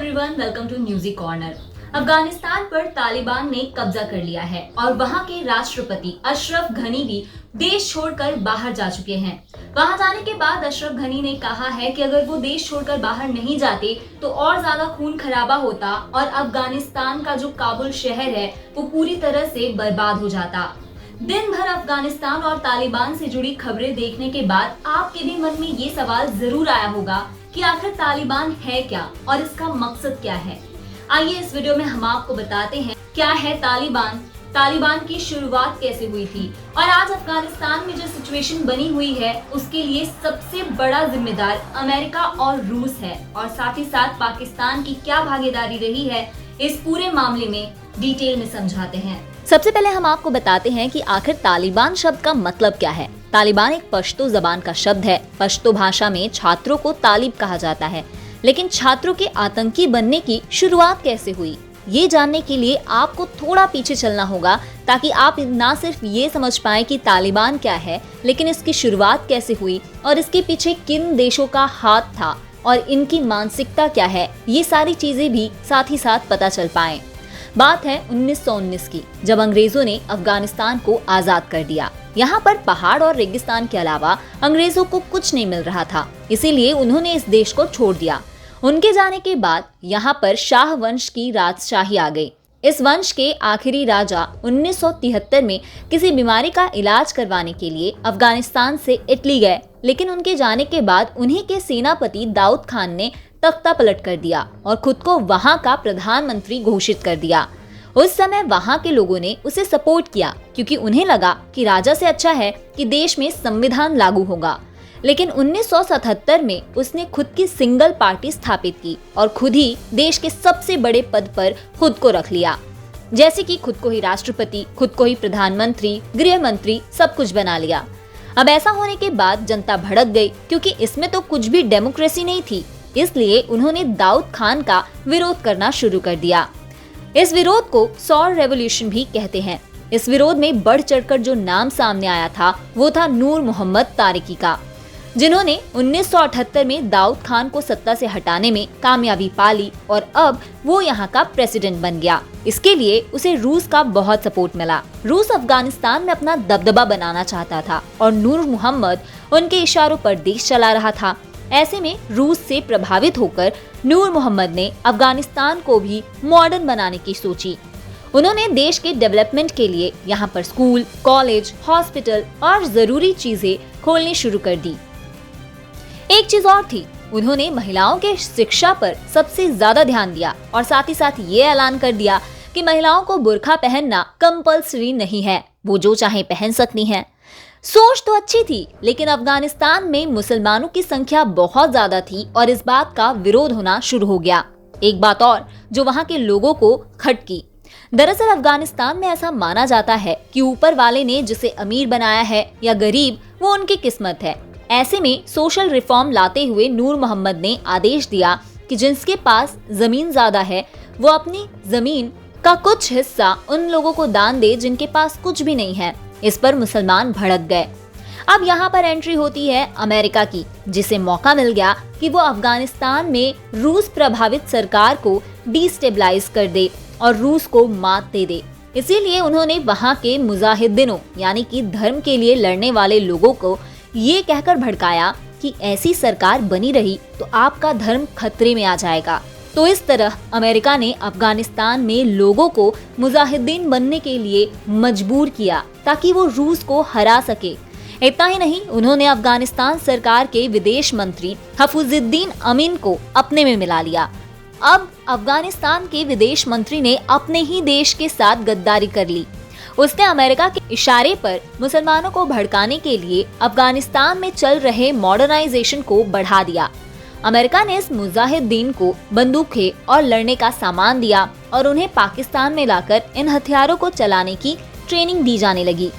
Everyone, welcome to Newsy Corner. Afghanistan पर तालिबान ने कब्जा कर लिया है और वहां के राष्ट्रपति अशरफ घनी भी देश छोड़कर बाहर जा चुके हैं। वहां जाने के बाद अशरफ घनी ने कहा है कि अगर वो देश छोड़कर बाहर नहीं जाते तो और ज्यादा खून खराबा होता और अफगानिस्तान का जो काबुल शहर है वो पूरी तरह से बर्बाद हो जाता। दिन भर अफगानिस्तान और तालिबान से जुड़ी खबरें देखने के बाद आपके भी मन में ये सवाल जरूर आया होगा कि आखिर तालिबान है क्या और इसका मकसद क्या है। आइए इस वीडियो में हम आपको बताते हैं क्या है तालिबान, तालिबान की शुरुआत कैसे हुई थी और आज अफगानिस्तान में जो सिचुएशन बनी हुई है उसके लिए सबसे बड़ा जिम्मेदार अमेरिका और रूस है, और साथ ही साथ पाकिस्तान की क्या भागीदारी रही है इस पूरे मामले में डिटेल में समझाते हैं। सबसे पहले हम आपको बताते हैं कि आखिर तालिबान शब्द का मतलब क्या है। तालिबान एक पश्तो जबान का शब्द है। पश्तो भाषा में छात्रों को तालिब कहा जाता है, लेकिन छात्रों के आतंकी बनने की शुरुआत कैसे हुई ये जानने के लिए आपको थोड़ा पीछे चलना होगा, ताकि आप ना सिर्फ ये समझ पाए कि तालिबान क्या है, लेकिन इसकी शुरुआत कैसे हुई और इसके पीछे किन देशों का हाथ था और इनकी मानसिकता क्या है, ये सारी चीजें भी साथ ही साथ पता चल पाए। बात है 1919 की, जब अंग्रेजों ने अफगानिस्तान को आजाद कर दिया। यहाँ पर पहाड़ और रेगिस्तान के अलावा अंग्रेजों को कुछ नहीं मिल रहा था, इसीलिए उन्होंने इस देश को छोड़ दिया। उनके जाने के बाद यहाँ पर शाह वंश की राजशाही आ गई। इस वंश के आखिरी राजा 1973 में किसी बीमारी का इलाज करवाने के लिए अफगानिस्तान से इटली गए, लेकिन उनके जाने के बाद उन्हीं के सेनापति दाऊद खान ने तख्ता पलट कर दिया और खुद को वहां का प्रधानमंत्री घोषित कर दिया। उस समय वहां के लोगों ने उसे सपोर्ट किया, क्योंकि उन्हें लगा कि राजा से अच्छा है कि देश में संविधान लागू होगा। लेकिन 1977 में उसने खुद की सिंगल पार्टी स्थापित की और खुद ही देश के सबसे बड़े पद पर खुद को रख लिया, जैसे कि खुद को ही राष्ट्रपति, खुद को ही प्रधानमंत्री, गृह मंत्री, सब कुछ बना लिया। अब ऐसा होने के बाद जनता भड़क गई, क्योंकि इसमें तो कुछ भी डेमोक्रेसी नहीं थी। इसलिए उन्होंने दाऊद खान का विरोध करना शुरू कर दिया। इस विरोध को सौर रेवोल्यूशन भी कहते हैं। इस विरोध में बढ़ चढ़कर जो नाम सामने आया था वो था नूर मोहम्मद तारिकी का, जिन्होंने 1978 में दाऊद खान को सत्ता से हटाने में कामयाबी पाली और अब वो यहाँ का प्रेसिडेंट बन गया। इसके लिए उसे रूस का बहुत सपोर्ट मिला। रूस अफगानिस्तान में अपना दबदबा बनाना चाहता था और नूर मोहम्मद उनके इशारों पर देश चला रहा था। ऐसे में रूस से प्रभावित होकर नूर मोहम्मद ने अफगानिस्तान को भी मॉडर्न बनाने की सोची। उन्होंने देश के डेवलपमेंट के लिए यहाँ पर स्कूल, कॉलेज, हॉस्पिटल और जरूरी चीजें खोलनी शुरू कर दी। एक चीज और थी, उन्होंने महिलाओं के शिक्षा पर सबसे ज्यादा ध्यान दिया और साथ ही साथ ये ऐलान कर दिया कि महिलाओं को बुर्का पहनना कंपल्सरी नहीं है, वो जो चाहे पहन सकती हैं। सोच तो अच्छी थी, लेकिन अफगानिस्तान में मुसलमानों की संख्या बहुत ज्यादा थी और इस बात का विरोध होना शुरू हो गया। एक बात और जो वहां के लोगों को खटकी, दरअसल अफगानिस्तान में ऐसा माना जाता है कि ऊपर वाले ने जिसे अमीर बनाया है या गरीब, वो उनकी किस्मत है। ऐसे में सोशल रिफॉर्म लाते हुए नूर मोहम्मद ने आदेश दिया कि जिसके पास जमीन ज्यादा है वो अपनी जमीन का कुछ हिस्सा उन लोगों को दान दे जिनके पास कुछ भी नहीं है। इस पर मुसलमान भड़क गए। अब यहाँ पर एंट्री होती है अमेरिका की, जिसे मौका मिल गया कि वो अफगानिस्तान में रूस प्रभावित सरकार को डिस्टेबलाइज कर दे और रूस को मात दे दे। इसीलिए उन्होंने वहाँ के मुजाहिदीनों यानी कि धर्म के लिए लड़ने वाले लोगों को ये कहकर भड़काया कि ऐसी सरकार बनी रही तो आपका धर्म खतरे में आ जाएगा। तो इस तरह अमेरिका ने अफगानिस्तान में लोगों को मुजाहिदीन बनने के लिए मजबूर किया ताकि वो रूस को हरा सके। इतना ही नहीं, उन्होंने अफगानिस्तान सरकार के विदेश मंत्री हफीजुद्दीन अमीन को अपने में मिला लिया। अब अफगानिस्तान के विदेश मंत्री ने अपने ही देश के साथ गद्दारी कर ली। उसने अमेरिका के इशारे पर मुसलमानों को भड़काने के लिए अफगानिस्तान में चल रहे मॉडर्नाइजेशन को बढ़ा दिया। अमेरिका ने इस मुजाहिदीन को बंदूकें और लड़ने का सामान दिया और उन्हें पाकिस्तान में लाकर इन हथियारों को चलाने की ट्रेनिंग दी जाने लगी।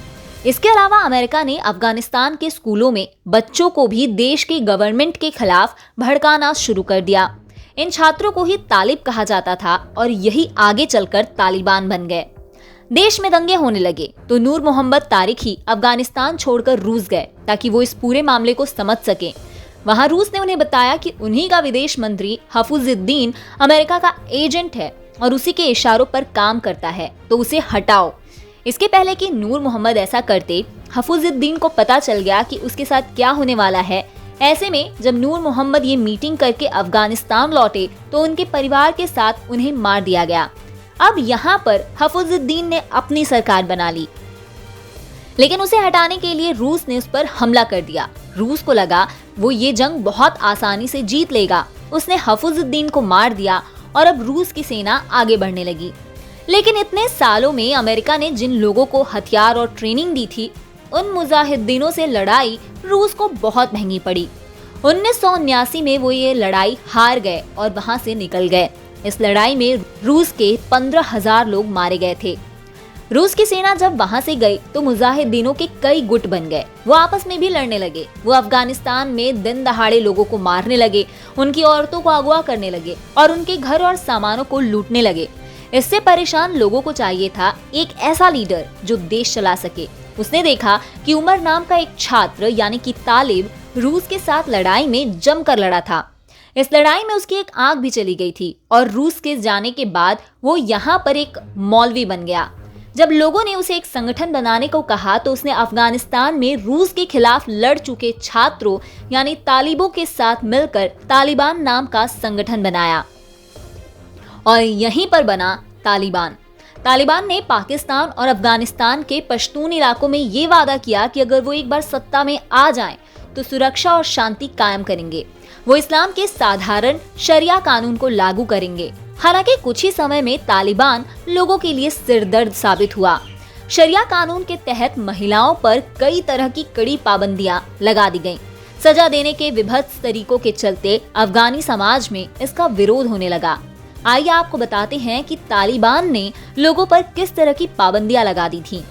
इसके अलावा अमेरिका ने अफगानिस्तान के स्कूलों में बच्चों को भी देश के गवर्नमेंट के खिलाफ भड़काना शुरू कर दिया। इन छात्रों को ही तालिब कहा जाता था और यही आगे चलकर तालिबान बन गए। देश में दंगे होने लगे तो नूर मोहम्मद तारिकी अफगानिस्तान छोड़कर रूस गए ताकि वो इस पूरे मामले को समझ सकें। वहां रूस ने उन्हें बताया कि उन्हीं का विदेश मंत्री हफूजुद्दीन अमेरिका का एजेंट है और उसी के इशारों पर काम करता है, तो उसे हटाओ। इसके पहले कि नूर मोहम्मद ऐसा करते, हफूजुद्दीन को पता चल गया कि उसके साथ क्या होने वाला है। ऐसे में जब नूर मोहम्मद ये मीटिंग करके अफगानिस्तान लौटे तो उनके परिवार के साथ उन्हें मार दिया गया। अब यहाँ पर हफूजुद्दीन ने अपनी सरकार बना ली, लेकिन उसे हटाने के लिए रूस ने उस पर हमला कर दिया। रूस को लगा वो ये जंग बहुत आसानी से जीत लेगा। उसने हफूजुद्दीन को मार दिया और अब रूस की सेना आगे बढ़ने लगी। लेकिन इतने सालों में अमेरिका ने जिन लोगों को हथियार और ट्रेनिंग दी थी, उन मुजाहिदीनों से लड़ाई रूस को बहुत महंगी पड़ी। 1979 में वो ये लड़ाई हार गए और वहां से निकल गए। इस लड़ाई में रूस के 15,000 लोग मारे गए थे। रूस की सेना जब वहां से गई तो मुजाहिदीनों के कई गुट बन गए। वो आपस में भी लड़ने लगे। वो अफगानिस्तान में दिन दहाड़े लोगों को मारने लगे, उनकी औरतों को अगवा करने लगे और उनके घर और सामानों को लूटने लगे। इससे परेशान लोगों को चाहिए था एक ऐसा लीडर जो देश चला सके। उसने देखा कि उमर नाम का एक छात्र यानी कि तालिब रूस के साथ लड़ाई में जमकर लड़ा था। इस लड़ाई में उसकी एक आंख भी चली गई थी और रूस के जाने के बाद वो यहाँ पर एक मौलवी बन गया। जब लोगों ने उसे एक संगठन बनाने को कहा तो उसने अफगानिस्तान में रूस के खिलाफ लड़ चुके छात्रों यानी तालिबों के साथ मिलकर तालिबान नाम का संगठन बनाया और यहीं पर बना तालिबान। तालिबान ने पाकिस्तान और अफगानिस्तान के पश्तून इलाकों में ये वादा किया कि अगर वो एक बार सत्ता में आ जाएं तो सुरक्षा और शांति कायम करेंगे। वो इस्लाम के साधारण शरिया कानून को लागू करेंगे। हालांकि कुछ ही समय में तालिबान लोगों के लिए सिरदर्द साबित हुआ। शरिया कानून के तहत महिलाओं पर कई तरह की कड़ी पाबंदियां लगा दी गईं। सजा देने के विभत्स तरीकों के चलते अफगानी समाज में इसका विरोध होने लगा। आइए आपको बताते हैं कि तालिबान ने लोगों पर किस तरह की पाबंदियां लगा दी थीं।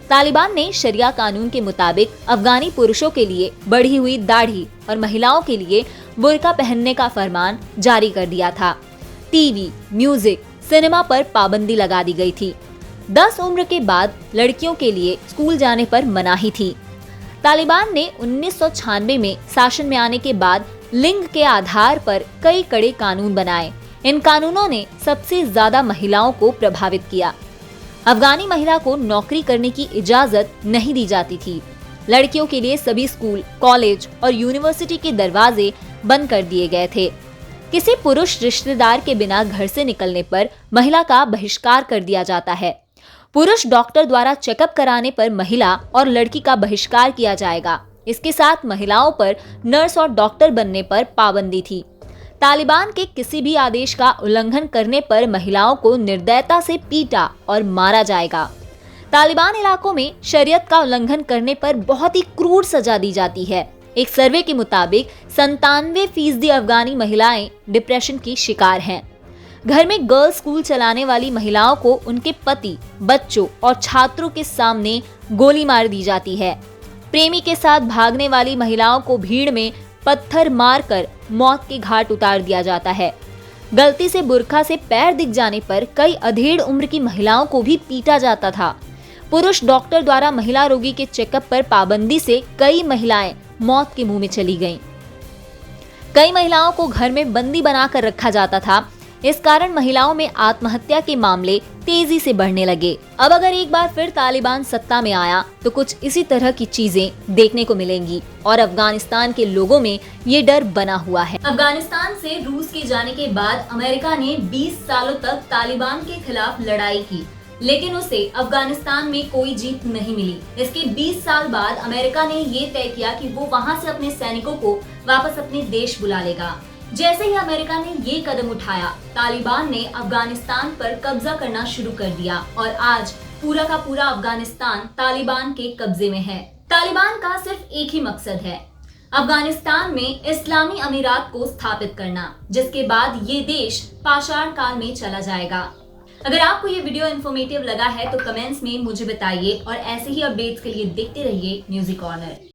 तालिबान ने शरिया कानून के मुताबिक अफगानी पुरुषों के लिए बढ़ी हुई दाढ़ी और महिलाओं के लिए बुर्का पहनने का फरमान जारी कर दिया था। टीवी, म्यूजिक, सिनेमा पर पाबंदी लगा दी गई थी। 10 उम्र के बाद लड़कियों के लिए स्कूल जाने पर मनाही थी। तालिबान ने 1996 में शासन में आने के बाद लिंग के आधार पर कई कड़े कानून बनाए। इन कानूनों ने सबसे ज्यादा महिलाओं को प्रभावित किया। अफगानी महिला को नौकरी करने की इजाजत नहीं दी जाती थी। लड़कियों के लिए सभी स्कूल, कॉलेज और यूनिवर्सिटी के दरवाजे बंद कर दिए गए थे। किसी पुरुष रिश्तेदार के बिना घर से निकलने पर महिला का बहिष्कार कर दिया जाता है। पुरुष डॉक्टर द्वारा चेकअप कराने पर महिला और लड़की का बहिष्कार किया जाएगा। इसके साथ महिलाओं पर नर्स और डॉक्टर बनने पर पाबंदी थी। तालिबान के किसी भी आदेश का उल्लंघन करने पर महिलाओं को निर्दयता से पीटा और मारा जाएगा। तालिबान इलाकों में शरीयत का उल्लंघन करने पर बहुत ही क्रूर सजा दी जाती है। एक सर्वे के मुताबिक 97% अफगानी महिलाएं डिप्रेशन की शिकार हैं। घर में गर्ल्स स्कूल चलाने वाली महिलाओं को उनके पति, बच्चों और छात्रों के सामने गोली मार दी जाती है। प्रेमी के साथ भागने वाली महिलाओं को भीड़ में पत्थर मारकर मौत के घाट उतार दिया जाता है। गलती से बुर्का से पैर दिख जाने पर कई अधेड़ उम्र की महिलाओं को भी पीटा जाता था। पुरुष डॉक्टर द्वारा महिला रोगी के चेकअप पर पाबंदी से कई महिलाएं मौत के मुंह में चली गईं। कई महिलाओं को घर में बंदी बनाकर रखा जाता था। इस कारण महिलाओं में आत्महत्या के मामले तेजी से बढ़ने लगे। अब अगर एक बार फिर तालिबान सत्ता में आया तो कुछ इसी तरह की चीजें देखने को मिलेंगी और अफगानिस्तान के लोगों में ये डर बना हुआ है। अफगानिस्तान से रूस के जाने के बाद अमेरिका ने 20 सालों तक तालिबान के खिलाफ लड़ाई की, लेकिन उसे अफगानिस्तान में कोई जीत नहीं मिली। इसके 20 साल बाद अमेरिका ने ये तय किया कि वो वहां से अपने सैनिकों को वापस अपने देश बुला लेगा। जैसे ही अमेरिका ने ये कदम उठाया, तालिबान ने अफगानिस्तान पर कब्जा करना शुरू कर दिया और आज पूरा का पूरा अफगानिस्तान तालिबान के कब्जे में है। तालिबान का सिर्फ एक ही मकसद है, अफगानिस्तान में इस्लामी अमीरात को स्थापित करना, जिसके बाद ये देश पाषाण काल में चला जाएगा। अगर आपको ये वीडियो इन्फॉर्मेटिव लगा है तो कमेंट्स में मुझे बताइए और ऐसे ही अपडेट्स के लिए देखते रहिए म्यूजिक कॉर्नर।